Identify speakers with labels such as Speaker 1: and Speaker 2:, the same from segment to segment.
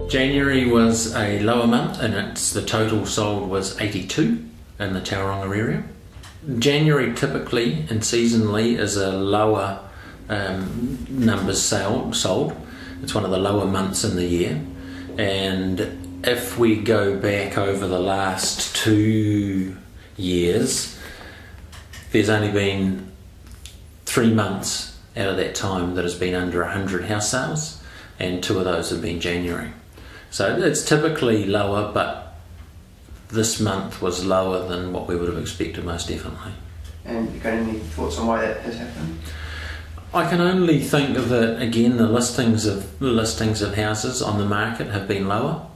Speaker 1: January was a lower month, and the total sold was 82 in the Tauranga area. January typically and seasonally is a lower numbers sold. It's one of the lower months in the year, and if we go back over the last 2 years, there's only been 3 months out of that time that has been under 100 house sales, and 2 of those have been January. So it's typically lower, but this month was lower than what we would have expected, most definitely.
Speaker 2: And you got any thoughts on why that has happened?
Speaker 1: I can only think that, again, the listings of houses on the market have been lower,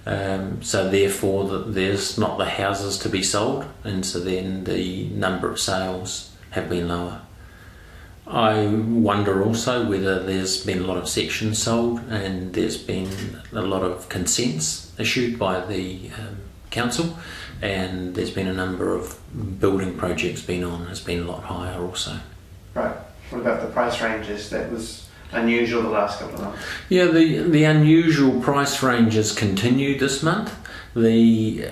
Speaker 1: so therefore there's not the houses to be sold, and so then the number of sales have been lower. I wonder also whether there's been a lot of sections sold, and there's been a lot of consents issued by the council, and there's been a number of building projects been on. It's been a lot higher also.
Speaker 2: Right. What about the price ranges? That was unusual the last couple of months.
Speaker 1: Yeah, the unusual price ranges continued this month. The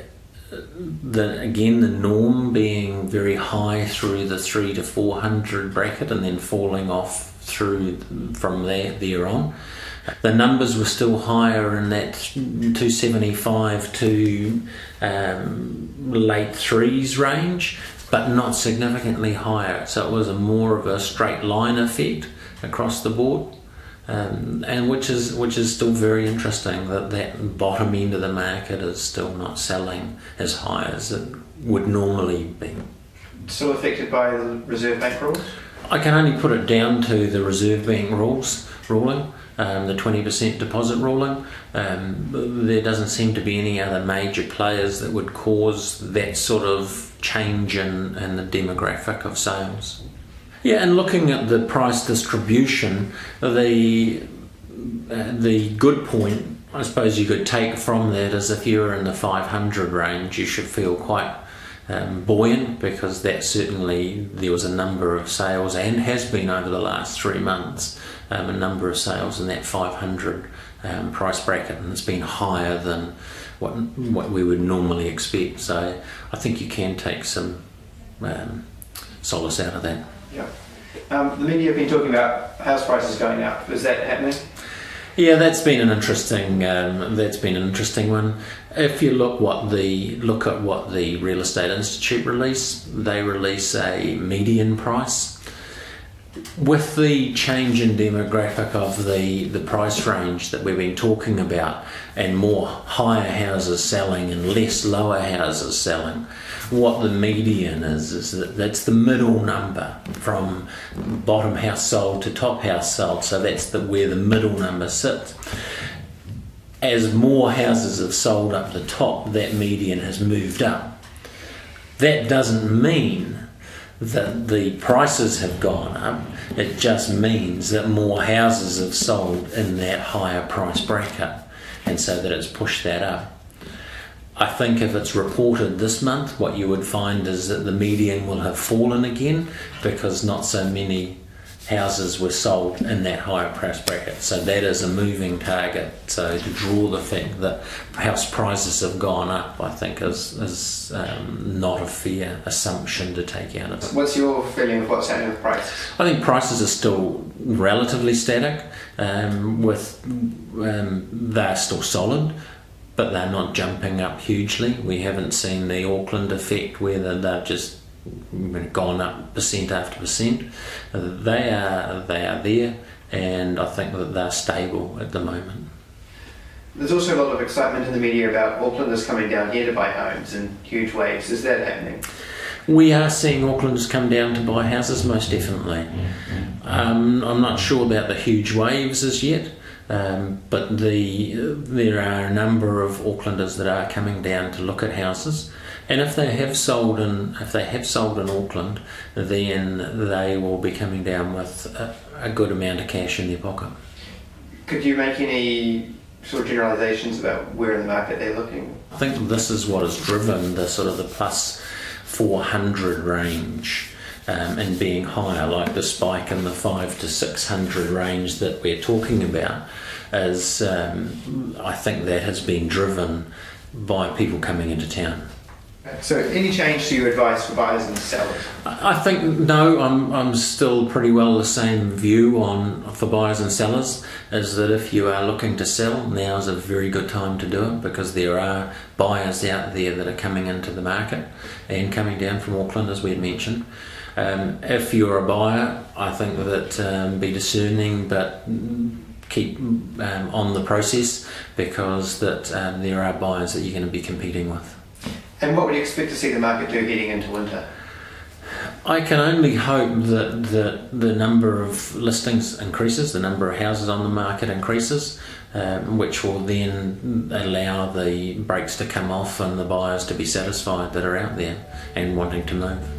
Speaker 1: norm being very high through the 300 to 400 bracket, and then falling off from there on. The numbers were still higher in that 275 to late threes range, but not significantly higher. So it was more of a straight line effect across the board. And which is still very interesting, that bottom end of the market is still not selling as high as it would normally be.
Speaker 2: Still affected by the Reserve Bank rules?
Speaker 1: I can only put it down to the Reserve Bank ruling, the 20% deposit ruling. There doesn't seem to be any other major players that would cause that sort of change in the demographic of sales. Yeah, and looking at the price distribution, the good point I suppose you could take from that is, if you're in the 500 range, you should feel quite buoyant, because that certainly there was a number of sales, and has been over the last 3 months, a number of sales in that 500 price bracket, and it's been higher than what we would normally expect. So I think you can take some solace out of that.
Speaker 2: Yeah. The media have been talking about house prices going up. Is that happening?
Speaker 1: Yeah, that's been an interesting one. If you look at what the Real Estate Institute release, they release a median price. With the change in demographic of the price range that we've been talking about, and more higher houses selling and less lower houses selling, what the median is that's the middle number from bottom house sold to top house sold. So that's where the middle number sits. As more houses have sold up the top, that median has moved up. That doesn't mean that the prices have gone up. It just means that more houses have sold in that higher price bracket, and so that it's pushed that up. I think if it's reported this month, what you would find is that the median will have fallen again, because not so many houses were sold in that higher price bracket. So that is a moving target. So to draw the fact that house prices have gone up, I think is not a fair assumption to take out of it.
Speaker 2: What's your feeling of what's happening with prices?
Speaker 1: I think prices are still relatively static. They're still solid, but they're not jumping up hugely. We haven't seen the Auckland effect where they've just gone up percent after percent. They are there, and I think that they're stable at the moment.
Speaker 2: There's also a lot of excitement in the media about Aucklanders coming down here to buy homes in huge waves. Is that happening?
Speaker 1: We are seeing Aucklanders come down to buy houses, most definitely. I'm not sure about the huge waves as yet, but there are a number of Aucklanders that are coming down to look at houses. And if they have sold in Auckland, then they will be coming down with a good amount of cash in their pocket.
Speaker 2: Could you make any sort of generalisations about where in the market they're looking?
Speaker 1: I think this is what has driven the sort of the plus 400 range, and being higher, like the spike in the 500 to 600 range that we're talking about. is I think that has been driven by people coming into town.
Speaker 2: So, any change to your advice for buyers and sellers?
Speaker 1: I think no. I'm still pretty well the same view for buyers and sellers. Is that if you are looking to sell, now is a very good time to do it, because there are buyers out there that are coming into the market and coming down from Auckland, as we had mentioned. If you're a buyer, I think that be discerning, but keep on the process, because that there are buyers that you're going to be competing with.
Speaker 2: And what would you expect to see the market do heading into winter?
Speaker 1: I can only hope that the number of listings increases, the number of houses on the market increases, which will then allow the brakes to come off and the buyers to be satisfied that are out there and wanting to move.